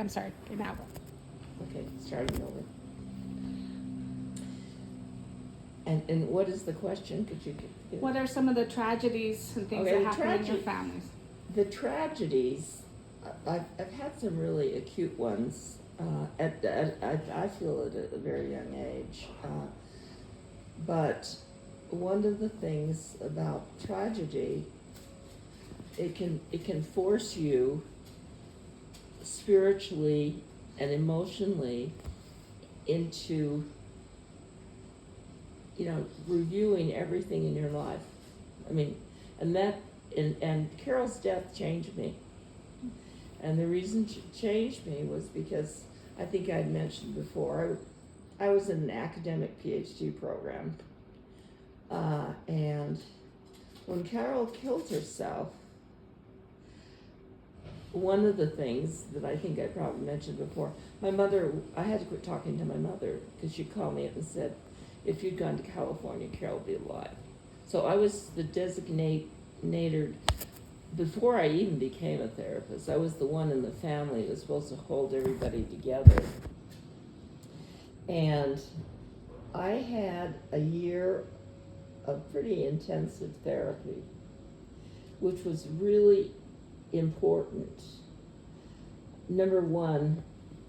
I'm sorry, now. Okay, starting over. And what is the question? Could you give What are some of the tragedies and things that happen in your families? The tragedies, I've had some really acute ones. I feel at a very young age. But one of the things about tragedy, it can force you spiritually and emotionally into, reviewing everything in your life. I mean, and Carol's death changed me. And the reason it changed me was because I think I'd mentioned before, I was in an academic PhD program. And when Carol killed herself, one of the things that I think I probably mentioned before, I had to quit talking to my mother because she called me up and said, if you'd gone to California, Carol would be alive. So I was the designated, before I even became a therapist, I was the one in the family that was supposed to hold everybody together. And I had a year of pretty intensive therapy, which was really important. Number one,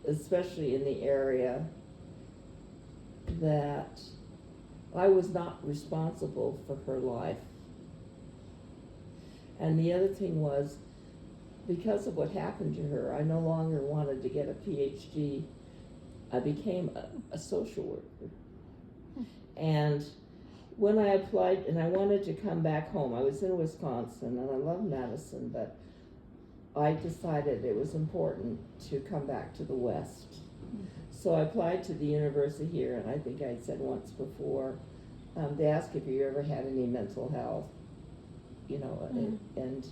especially in the area that I was not responsible for her life. And the other thing was, because of what happened to her, I no longer wanted to get a PhD. I became a social worker. And when I applied, and I wanted to come back home, I was in Wisconsin, and I love Madison, but I decided it was important to come back to the West. So I applied to the university here, and I think I said once before, they asked if you ever had any mental health, and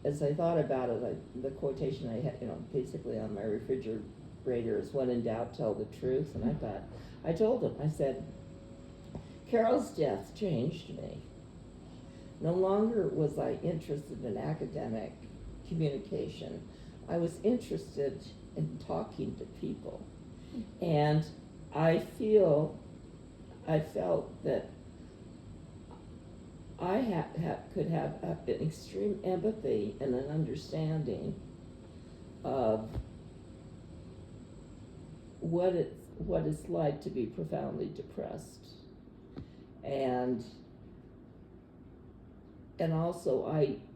as I thought about it, the quotation I had, basically on my refrigerator is, when in doubt, tell the truth. And I told them, I said, Carol's death changed me. No longer was I interested in academic communication. I was interested in talking to people. And I felt that I could have an extreme empathy and an understanding of what it's like to be profoundly depressed. And also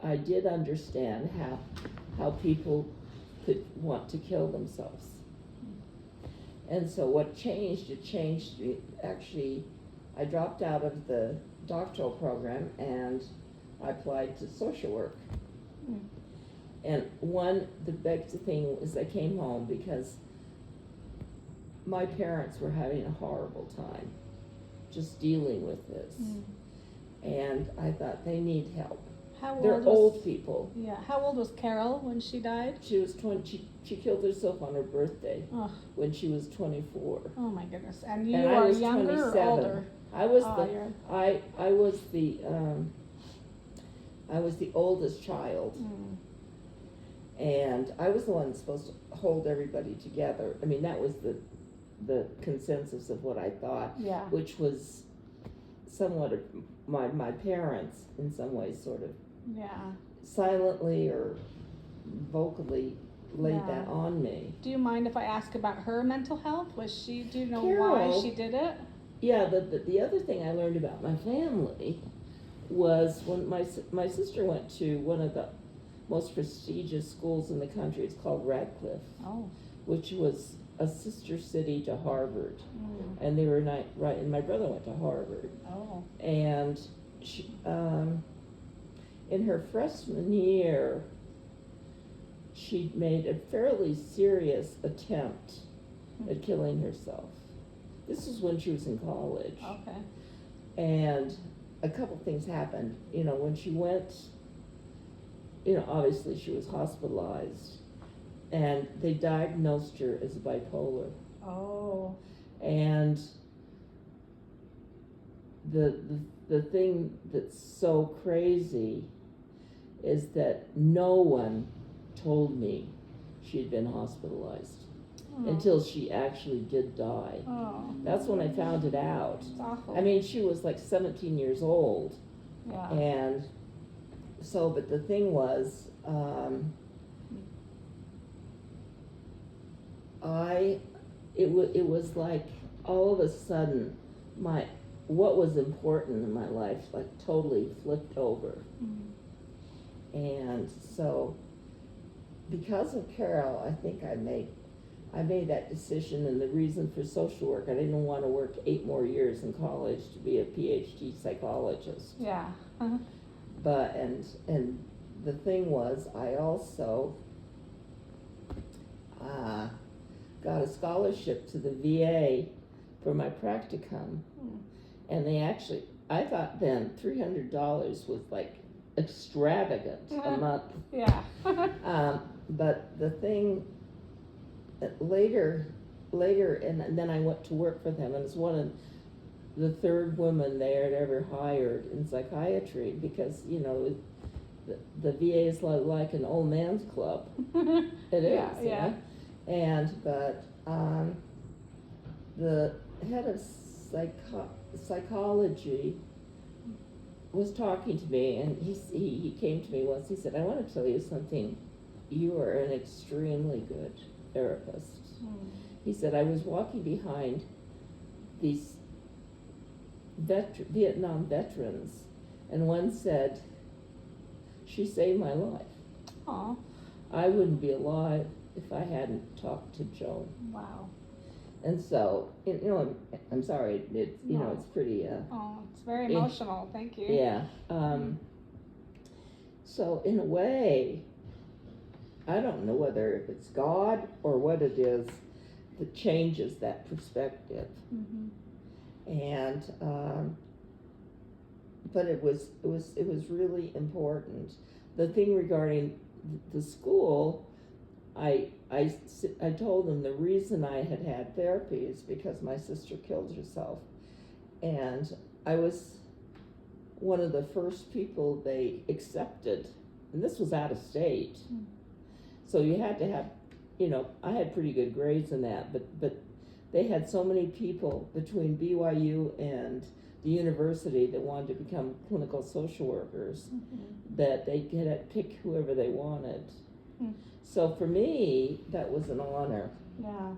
I did understand how people could want to kill themselves. And so what changed, actually, I dropped out of the doctoral program and I applied to social work. And the big thing is I came home because my parents were having a horrible time just dealing with this. And I thought, they need help. They're old people. Yeah. How old was Carol when she died? She was 20. She killed herself on her birthday when she was 24. Oh my goodness! And you are younger 27. or older? I was the oldest child, and I was the one supposed to hold everybody together. I mean, that was the consensus of what I thought, which was somewhat of my parents in some ways sort of silently or vocally laid that on me. Do you mind if I ask about her mental health? Do you know Carol, why she did it? Yeah, the other thing I learned about my family was when my sister went to one of the most prestigious schools in the country. It's called Radcliffe, which was a sister city to Harvard. And they were right, and my brother went to Harvard. And she, in her freshman year, she made a fairly serious attempt at killing herself. This was when she was in college. And a couple things happened. When she went, obviously she was hospitalized, and they diagnosed her as bipolar. And the thing that's so crazy is that no one told me she had been hospitalized Oh. until she actually did die. Oh. That's when I found it out. It's awful. I mean, she was like 17 years old. Yeah. And so, but the thing was, it was like all of a sudden what was important in my life like totally flipped over. Mm. And so because of Carol, I think I made that decision, and the reason for social work, I didn't want to work 8 more years in college to be a PhD psychologist. Yeah. Uh-huh. But, and the thing was, I also got a scholarship to the VA for my practicum. Mm. And they actually, I thought then $300 was like extravagant a month. Yeah. But the thing, later, and then I went to work for them, and it's one of the 3rd woman they had ever hired in psychiatry, because, you know, the VA is like an old man's club. It is, yeah, yeah. But the head of psychology was talking to me, and he came to me once. He said, "I want to tell you something. You are an extremely good therapist." Mm. He said, "I was walking behind these Vietnam veterans, and one said, 'She saved my life.' Aw. I wouldn't be alive if I hadn't talked to Joan." Wow. And so, you know, I'm sorry, it's, you know, No. it's pretty, Oh, it's very emotional. Thank you. yeah. So in a way, I don't know whether it's God or what it is that changes that perspective. Mm-hmm. And, but it was really important. The thing regarding the school, I told them the reason I had therapy is because my sister killed herself, and I was one of the first people they accepted, and this was out of state. Mm. So you had to have, you know, I had pretty good grades in that, but they had so many people between BYU and the university that wanted to become clinical social workers, Mm-hmm. that they could pick whoever they wanted. Mm. So for me, that was an honor. Yeah.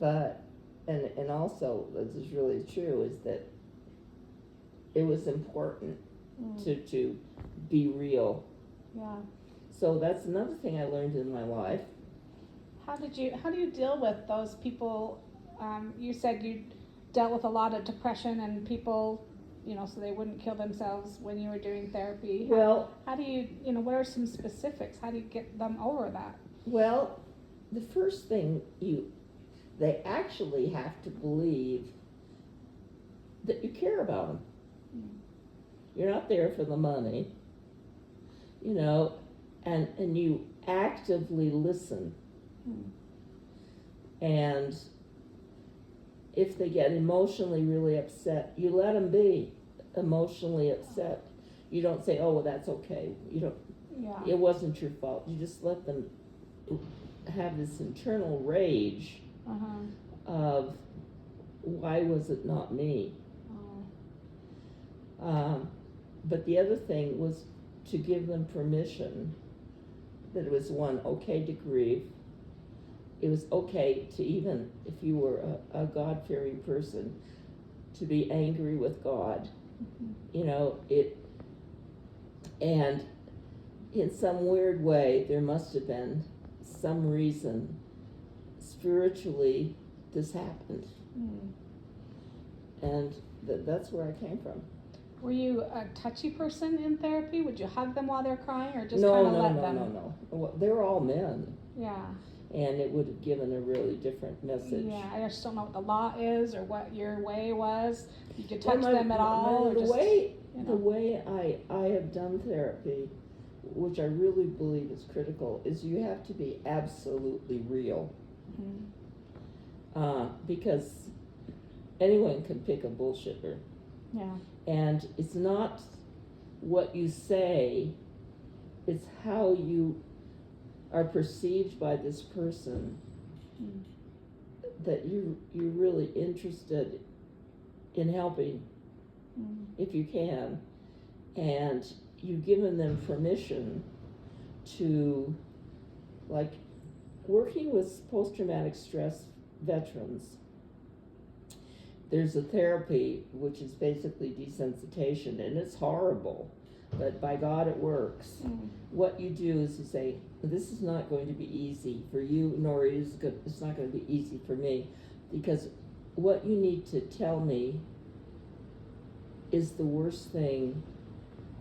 But, and also, this is really true, is that it was important to be real. Yeah. So that's another thing I learned in my life. How do you deal with those people? You said you dealt with a lot of depression and people, you know, so they wouldn't kill themselves when you were doing therapy. Well, how do you, you know, what are some specifics? How do you get them over that? well, the first thing they actually have to believe that you care about them. Mm. You're not there for the money, you know, and you actively listen. Mm. And if they get emotionally really upset, you let them be emotionally upset. You don't say, "Oh, well, that's okay." You don't. Yeah. It wasn't your fault. You just let them have this internal rage of, "Why was it not me?" Oh. But the other thing was to give them permission that it was okay to grieve. It was okay to, even if you were a God-fearing person, to be angry with God. Mm-hmm. You know, and in some weird way, there must have been some reason spiritually this happened. Mm. And that's where I came from. Were you a touchy person in therapy? Would you hug them while they're crying, or just No, kind of no, let no, them? no. Well, they were all men. Yeah. And it would have given a really different message. Yeah, I just don't know what the law is or what your way was. You could touch Well, them at all, or the just, way you know. the way I have done therapy, which I really believe is critical, is you have to be absolutely real. Mm-hmm. Because anyone can pick a bullshitter. Yeah. And it's not what you say, it's how you are perceived by this person Mm. that you're really interested in helping Mm. if you can, and you've given them permission to, like, working with post-traumatic stress veterans, there's a therapy which is basically desensitization, and it's horrible, but by God it works. Mm. What you do is you say, this is not going to be easy for you, nor it's not going to be easy for me, because what you need to tell me is the worst thing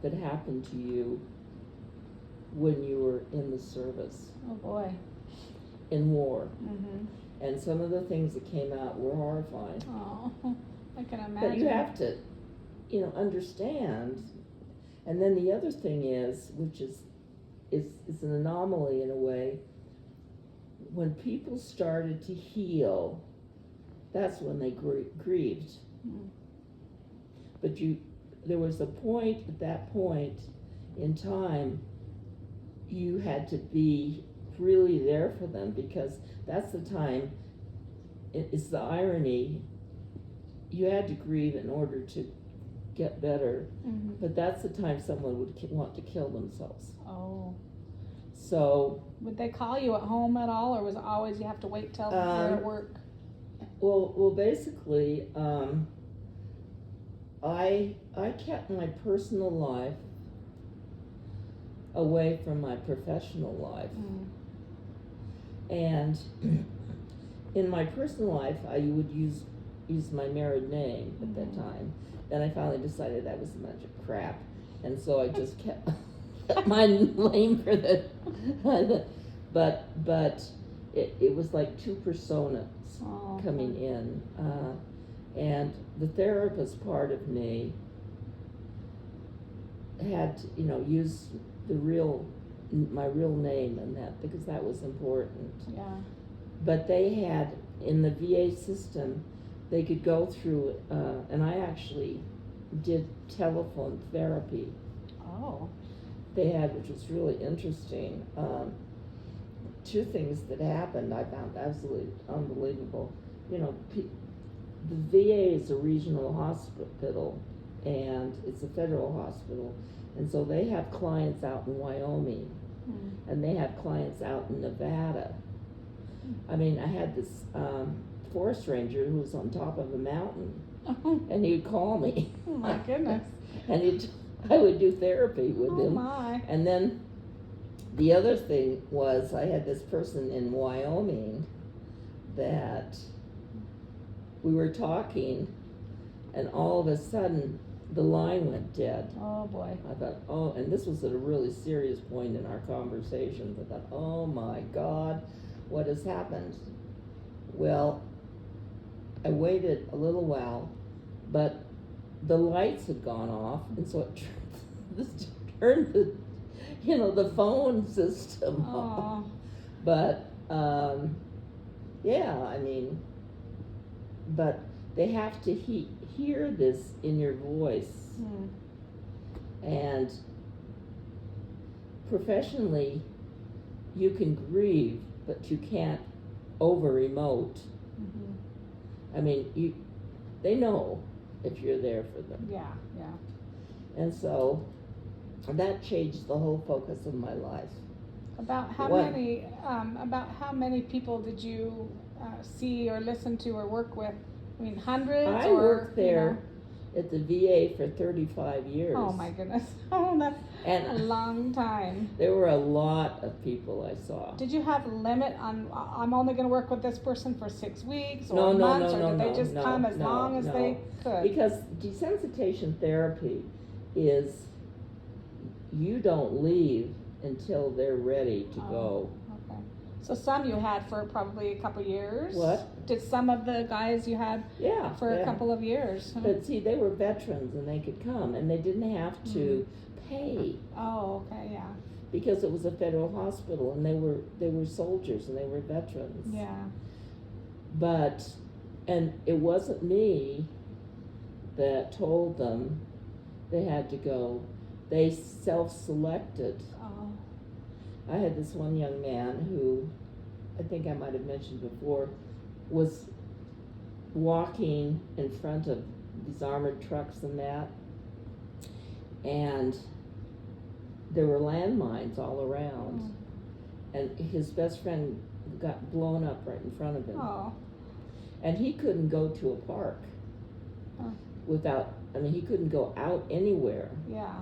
that happened to you when you were in the service, Oh boy. in war. Mhm. And some of the things that came out were horrifying. Oh, I can imagine. But you have to, understand. And then the other thing is, which is an anomaly in a way, when people started to heal, that's when they grieved. Mm. But there was a point, at that point in time, you had to be really there for them, because that's the time, it's the irony, you had to grieve in order to get better, Mhm. but that's the time someone would want to kill themselves. Oh. So, Would they call you at home at all, or was it always you have to wait till you're at work? well, basically, I kept my personal life away from my professional life. Mm. And in my personal life, I would use my married name at that time. Then I finally decided that was a bunch of crap, and so I just kept my name for that. But it was like two personas coming in, and the therapist part of me had to, use my real name and that, because that was important. Yeah. But they had, in the VA system, they could go through, and I actually did telephone therapy. Oh. They had, which was really interesting. Two things that happened I found absolutely unbelievable. The VA is a regional hospital, and it's a federal hospital, and so they have clients out in Wyoming, and they have clients out in Nevada. I mean, I had this forest ranger who was on top of a mountain, and he'd call me. Oh my goodness. And I would do therapy with him. Oh my. And then the other thing was, I had this person in Wyoming that we were talking, and all of a sudden the line went dead. Oh boy. I thought, and this was at a really serious point in our conversations. I thought, oh my God, what has happened? Well, I waited a little while, but the lights had gone off, and so it turned the phone system off. But yeah, I mean, but they have to hear this in your voice. And professionally, you can grieve, but you can't over-emote. I mean, they know if you're there for them. Yeah, yeah. And so that changed the whole focus of my life. About how many people did you see or listen to or work with? I mean, hundreds? I worked there at the VA for 35 years. Oh my goodness. Oh, that's and a long time. There were a lot of people I saw. Did you have a limit on, I'm only going to work with this person for 6 weeks or No, months, or did they just come as long as they could? Because desensitization therapy is, you don't leave until they're ready to go. Okay. So some you had for probably a couple years? What? Did some of the guys you had for a couple of years? Huh? But see, they were veterans and they could come, and they didn't have to pay. Oh, okay, yeah. Because it was a federal hospital, and they were soldiers and they were veterans. Yeah. But, and it wasn't me that told them they had to go. They self-selected. Oh. I had this one young man who, I think I might have mentioned before, was walking in front of these armored trucks and that, and there were landmines all around, and his best friend got blown up right in front of him. Oh. And he couldn't go to a park without, he couldn't go out anywhere. Yeah.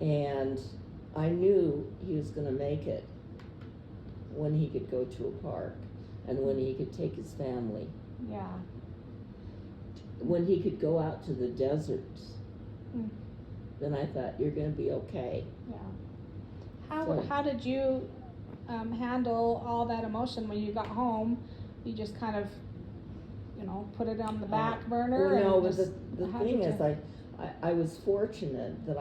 And I knew he was going to make it when he could go to a park and when he could take his family. Yeah. When he could go out to the desert, then I thought, you're going to be okay. Yeah. How did you handle all that emotion when you got home? You just kind of, put it on the back burner? Well, no, and the thing is, I was fortunate that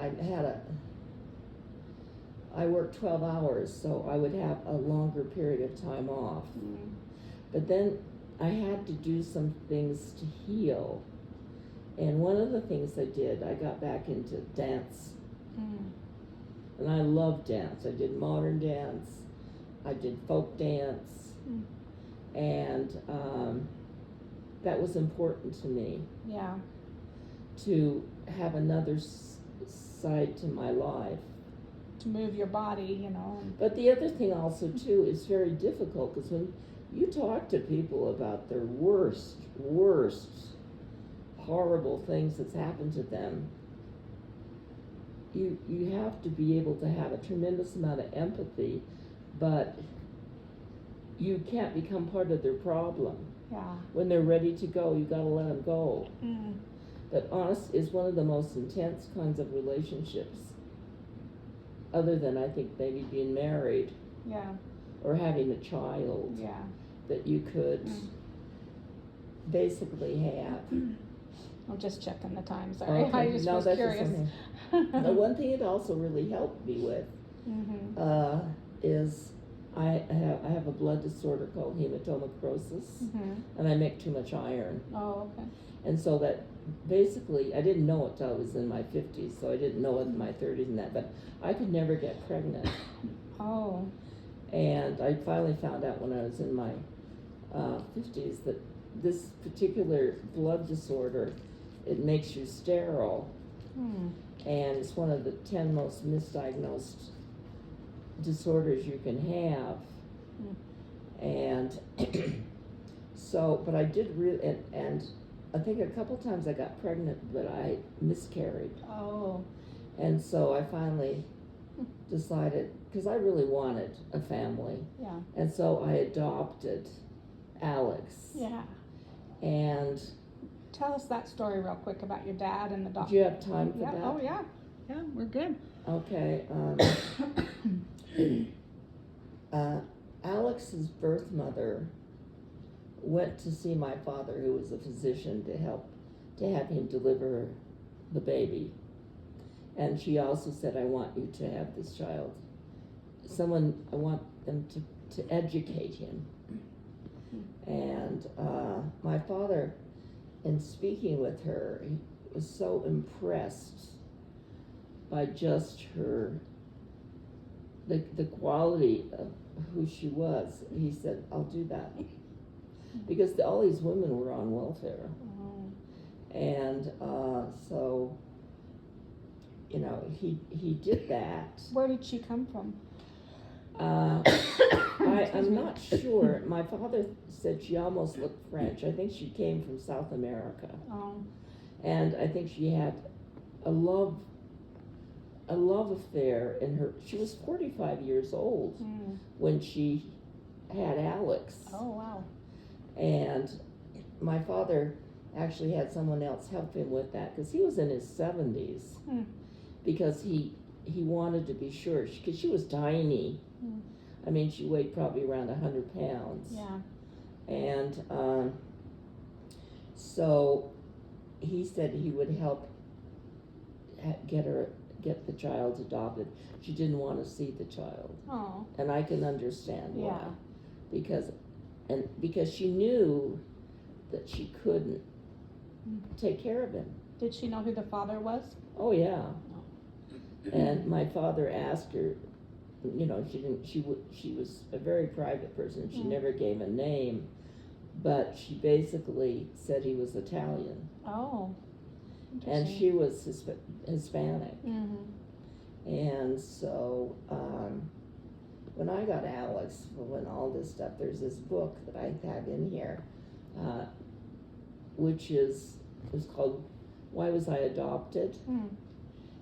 I worked 12 hours, so I would have a longer period of time off. But then I had to do some things to heal. And one of the things I did, I got back into dance. And I love dance. I did modern dance. I did folk dance. And that was important to me. Yeah. To have another side to my life. To move your body, But the other thing also, too, is very difficult, because when you talk to people about their worst, horrible things that's happened to them, you have to be able to have a tremendous amount of empathy, but you can't become part of their problem. Yeah. When they're ready to go, you gotta let them go. But honest is one of the most intense kinds of relationships, other than I think maybe being married. Yeah. Or having a child. Yeah. That you could basically have. I'm just checking the time, sorry. Okay. I just was curious. The one thing it also really helped me with is I have a blood disorder called hematomacrosis, and I make too much iron. Oh, okay. And so that basically, I didn't know it till I was in my 50s, so I didn't know it in my 30s and that, but I could never get pregnant. Oh. And I finally found out when I was in my 50s that this particular blood disorder, it makes you sterile. And it's one of the 10 most misdiagnosed disorders you can have. And so, but I did really, and I think a couple times I got pregnant, but I miscarried. Oh. And so I finally decided, because I really wanted a family. Yeah. And so I adopted Alex. Yeah. And tell us that story real quick about your dad and the dog. Do you have time for that? Oh, yeah. Yeah, we're good. Okay. Alex's birth mother went to see my father, who was a physician, to have him deliver the baby. And she also said, I want you to have this child. I want them to educate him. And my father, in speaking with her, he was so impressed by just the quality of who she was. He said, I'll do that. Because all these women were on welfare. And so, he did that. Where did she come from? I'm not sure. My father said she almost looked French. I think she came from South America. Oh. And I think she had a love affair in her. She was 45 years old when she had Alex. Oh, wow. And my father actually had someone else help him with that, because he was in his 70s. Because he wanted to be sure, because she was tiny. I mean, she weighed probably around 100 pounds. Yeah. And so he said he would help get the child adopted. She didn't want to see the child. Oh. And I can understand why. Yeah. Because she knew that she couldn't take care of him. Did she know who the father was? Oh, yeah. And my father asked her, you know, she was a very private person. She Mm. never gave a name, but she basically said he was Italian. Oh. And she was Hispanic. Mm-hmm. And so, when I got Alex, when all this stuff, there's this book that I have in here, which is called Why Was I Adopted? Mm.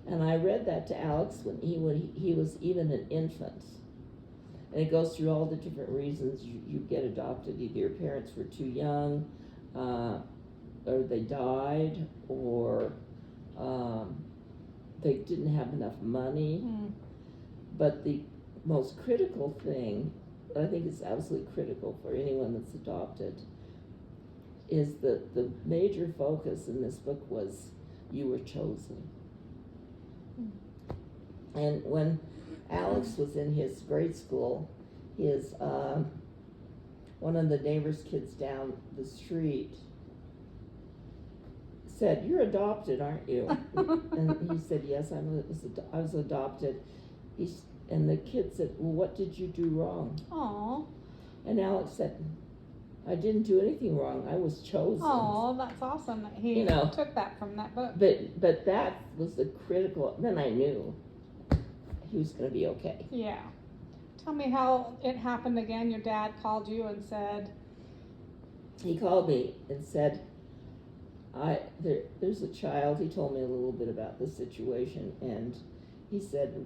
And I read that to Alex when he was even an infant. And it goes through all the different reasons you get adopted. Either your parents were too young, or they died, or they didn't have enough money. Mm. But the most critical thing, I think is absolutely critical for anyone that's adopted, is that the major focus in this book was you were chosen. Mm. And when Alex was in his grade school, his one of the neighbor's kids down the street said, "You're adopted, aren't you?" And he said, "Yes, I was adopted." And the kid said, "Well, what did you do wrong?" Aw. And Alex said, "I didn't do anything wrong. I was chosen." Oh, that's awesome that he took that from that book. But that was the critical. Then I knew he was going to be okay. Yeah. Tell me how it happened again. Your dad called you and said. He called me and said, there's a child." He told me a little bit about the situation, and he said,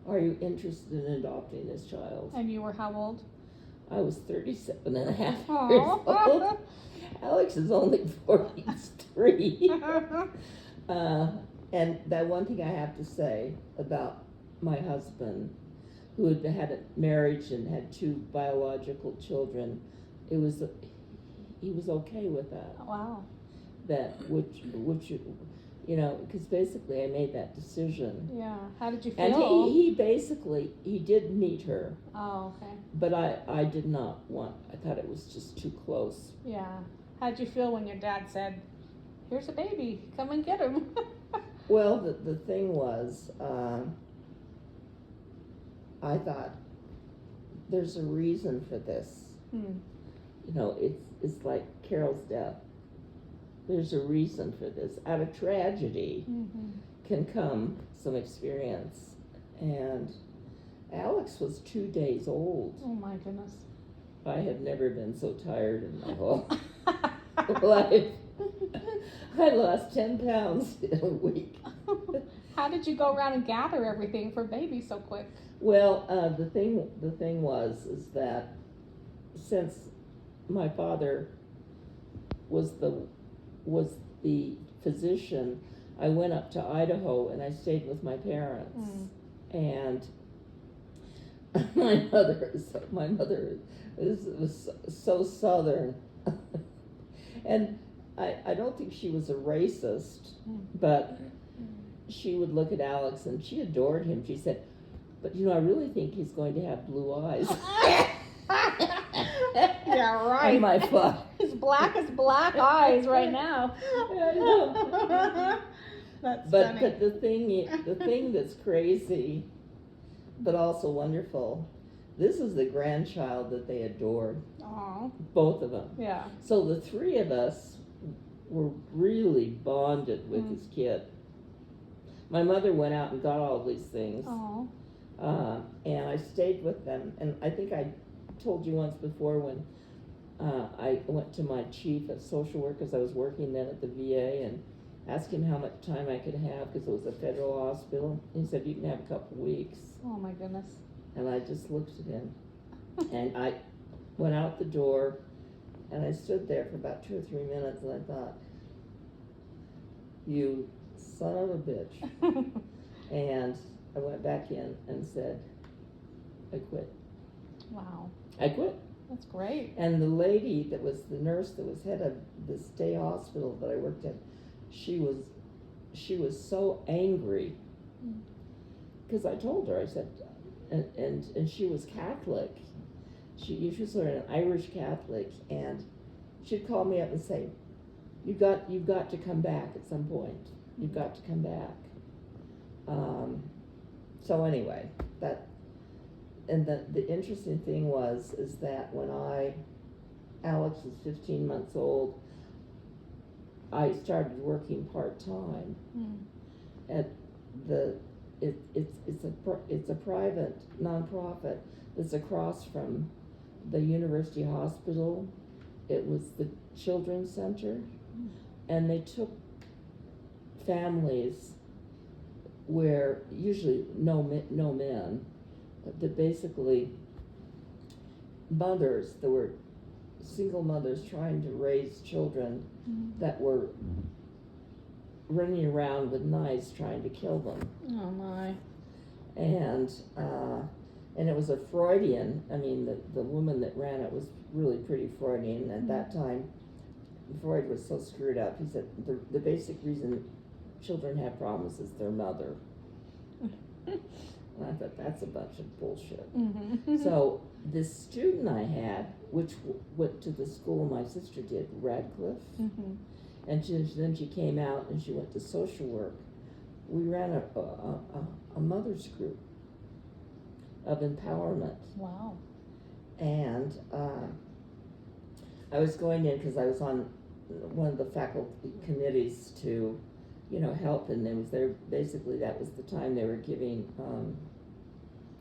are you interested in adopting this child? And you were how old? I was 37 and a half Aww. years old. Alex is only 43. And that one thing I have to say about my husband, who had had a marriage and had 2 biological children, he was okay with that. Wow. That which you know, because basically I made that decision. Yeah. How did you feel? And he did meet her. Oh, okay. But I did not want. I thought it was just too close. Yeah. How did you feel when your dad said, "Here's a baby, come and get him"? Well, the thing was, I thought there's a reason for this. Hmm. You know, it's like Carol's death. There's a reason for this. Out of tragedy can come some experience. And Alex was 2 days old. Oh my goodness. I have never been so tired in my whole life. I lost 10 pounds in a week. How did you go around and gather everything for baby so quick? Well, the thing was that since my father was the physician, I went up to Idaho and I stayed with my parents. And my mother was so Southern. And I don't think she was a racist, but she would look at Alex and she adored him. She said, "But I really think he's going to have blue eyes." Yeah, right. And my father. His black as black eyes right now. That's funny. But the thing that's crazy, but also wonderful, this is the grandchild that they adored. Aww. Both of them. Yeah. So the 3 of us were really bonded with this kid. My mother went out and got all these things. Aww. And I stayed with them. And I think I told you once before when I went to my chief of social work, because I was working then at the VA, and asked him how much time I could have because it was a federal hospital. He said, "You can have a couple weeks." Oh my goodness. And I just looked at him. And I went out the door, and I stood there for about 2 or 3 minutes, and I thought, "You son of a bitch." And I went back in and said, "I quit." Wow. I quit. That's great. And the lady that was the nurse that was head of this day hospital that I worked at, she was so angry because I told her, I said, and she was Catholic. She was sort of an Irish Catholic, and she'd call me up and say, you've got to come back at some point. You've got to come back. So anyway, and the interesting thing is that when Alex was 15 months old, I started working part-time at it's a private nonprofit that's across from the University Hospital. It was the Children's Center, and they took families where usually no men, that basically mothers, there were single mothers trying to raise children that were running around with knives trying to kill them. Oh my. And it was a Freudian, I mean, the woman that ran it was really pretty Freudian. At that time, Freud was so screwed up. He said the basic reason children have problems is their mother. And I thought, that's a bunch of bullshit. So this student I had, which went to the school my sister did, Radcliffe, and then she came out and she went to social work. We ran a mother's group of empowerment. Wow. And I was going in because I was on one of the faculty committees to, help, and there was basically that was the time they were giving,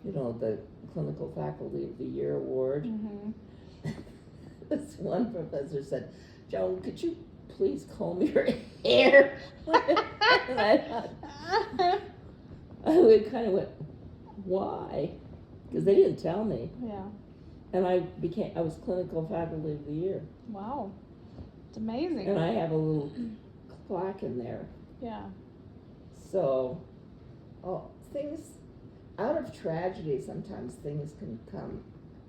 the Clinical Faculty of the Year award. This one professor said, "Joan, could you please comb your hair?" And I kind of went, "Why?" Because they didn't tell me. Yeah. And I was Clinical Faculty of the Year. Wow. It's amazing. And I have a little plaque in there. Yeah. So, things, out of tragedy, sometimes things can come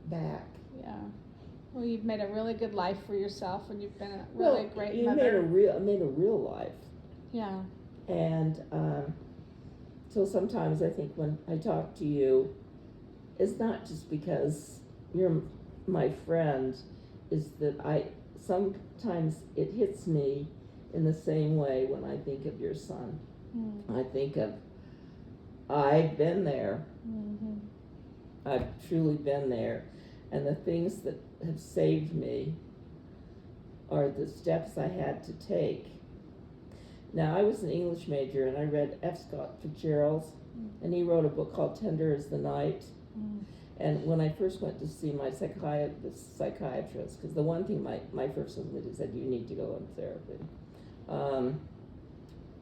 back. Yeah. Well, you've made a really good life for yourself, and you've been a really great you mother. made a real life. Yeah. And so sometimes I think when I talk to you, it's not just because you're my friend, is that sometimes it hits me in the same way when I think of your son. I think of, I've been there. I've truly been there. And the things that have saved me are the steps I had to take. Now, I was an English major, and I read F. Scott Fitzgerald, and he wrote a book called Tender as the Night. And when I first went to see my psychiatrist, because the one thing my first husband said, you need to go in therapy.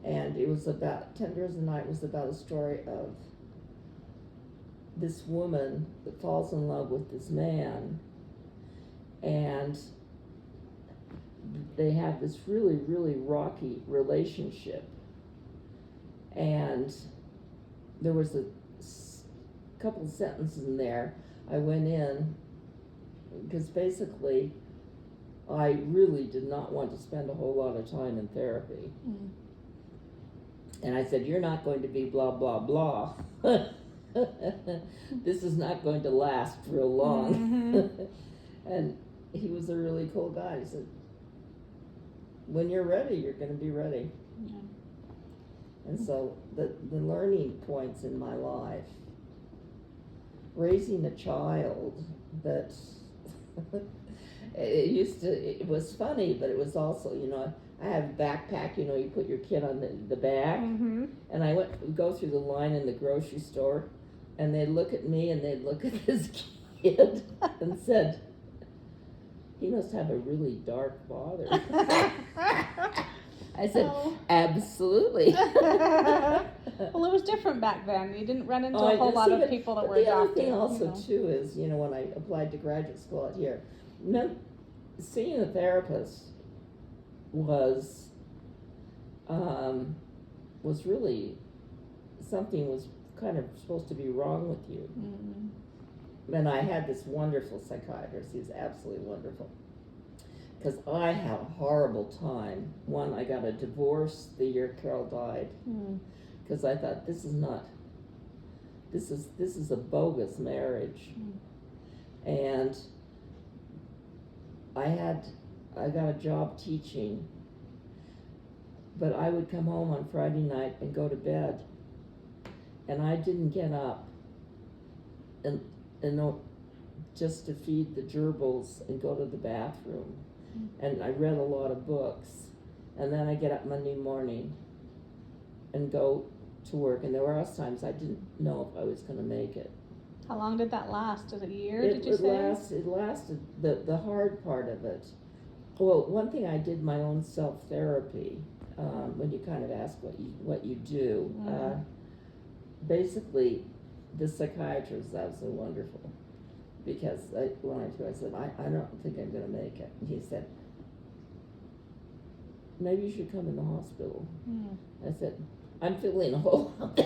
And it was about, Tender as the Night was about a story of this woman that falls in love with this man, and they have this really, really rocky relationship. And there was a couple sentences in there I went in, because basically I really did not want to spend a whole lot of time in therapy. And I said, you're not going to be blah, blah, blah. This is not going to last real long. And he was a really cool guy. He said, when you're ready, you're going to be ready. And so the learning points in my life, raising a child that it was funny, but it was also, I have a backpack, you put your kid on the back, and I would go through the line in the grocery store, and they'd look at me and they'd look at this kid and said, he must have a really dark father. I said, absolutely. Well, it was different back then. You didn't run into a whole lot of people that were adopted. The other thing also, too, is, when I applied to graduate school out here, seeing a therapist was really, something was kind of supposed to be wrong with you. And I had this wonderful psychiatrist. He was absolutely wonderful. Because I had a horrible time. One, I got a divorce the year Carol died. Because I thought, this is a bogus marriage. And I got a job teaching, but I would come home on Friday night and go to bed, and I didn't get up and just to feed the gerbils and go to the bathroom. And I read a lot of books, and then I get up Monday morning and go to work, and there were times I didn't know if I was going to make it. How long did that last? Was it a year, It did you say? It lasted, the hard part of it. Well, one thing, I did my own self-therapy, when you kind of ask what you do. Basically, the psychiatrist was absolutely wonderful, because when I said, I don't think I'm going to make it. And he said, maybe you should come in the hospital. I said, I'm feeling a whole lot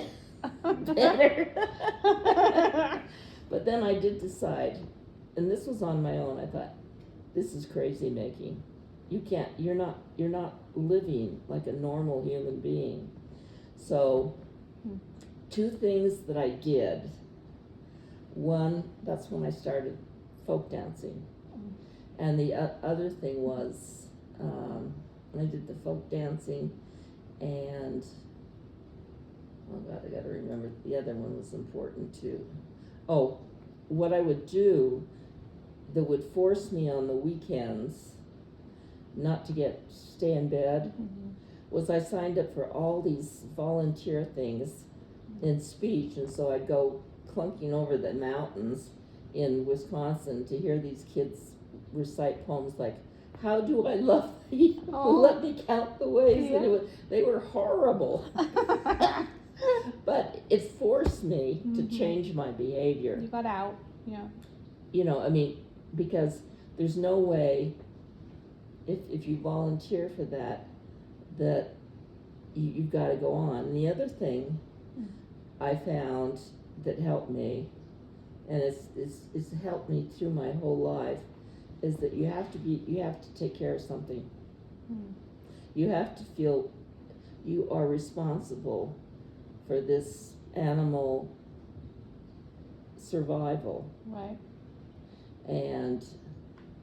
better. But then I did decide, and this was on my own, I thought, this is crazy making. You're not living like a normal human being. So, two things that I did. One, that's when I started folk dancing. And the other thing was, I did the folk dancing, and, oh God, I gotta remember, the other one was important too. Oh, what I would do that would force me on the weekends not to stay in bed was I signed up for all these volunteer things in speech, and so I'd go clunking over the mountains in Wisconsin to hear these kids recite poems like, how do I love thee? Let me count the ways. Yeah. And they were horrible. But it forced me to change my behavior. You got out, yeah. You know, I mean, because there's no way, if you volunteer for that you've got to go on. And the other thing I found that helped me, and it's helped me through my whole life, is that you have to take care of something. You have to feel you are responsible for this animal survival. Right. And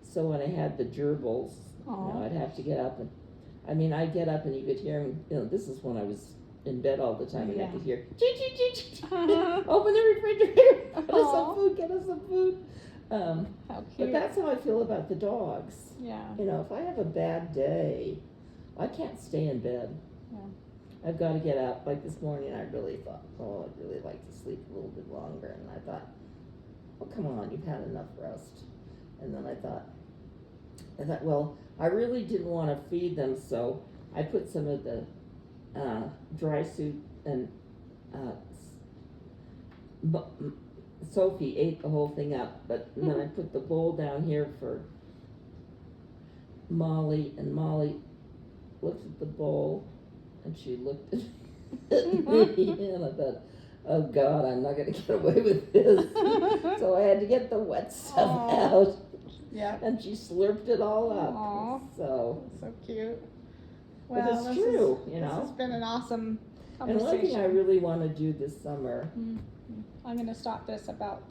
so when I had the gerbils, I'd have to get up, and I'd get up and you could hear them, this is when I was in bed all the time, and I could hear, open the refrigerator, get us some food. How cute. But that's how I feel about the dogs. Yeah. If I have a bad day, I can't stay in bed. Yeah. I've got to get up. Like this morning, I really thought, I'd really like to sleep a little bit longer. And I thought, come on, you've had enough rest. And then I thought, well, I really didn't want to feed them, so I put some of the dry soup, and Sophie ate the whole thing up, but then I put the bowl down here for Molly, and Molly looked at the bowl, and she looked at me, and I thought, oh God, I'm not going to get away with this. So I had to get the wet stuff out. Yeah. And she slurped it all up. Aww. So cute. Well, but it's true, This has been an awesome conversation. And one thing I really want to do this summer. I'm going to stop this about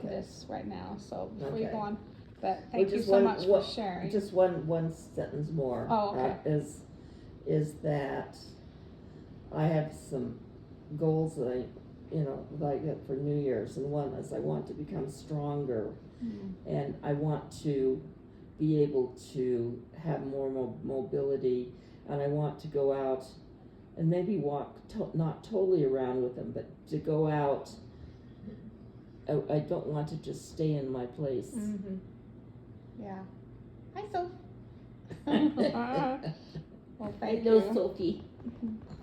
this right now, so before you go on. But thank you so much for sharing. Just one sentence more. Oh, okay. Is that I have some goals that I get for New Year's, and one is I want to become stronger, and I want to be able to have more mobility, and I want to go out and maybe walk, not totally around with them, but to go out. I don't want to just stay in my place. Yeah. Hi, Soph. Well, thank Hello, you. Sophie.